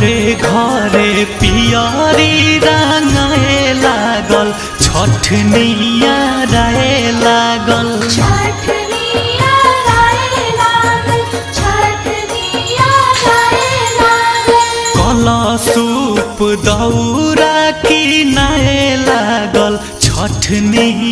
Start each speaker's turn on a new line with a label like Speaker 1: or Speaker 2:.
Speaker 1: घरे घरे पियरी रंगाए लागल छठनिया राय लागल कलशूप दौरा किनाए लागल छठनिया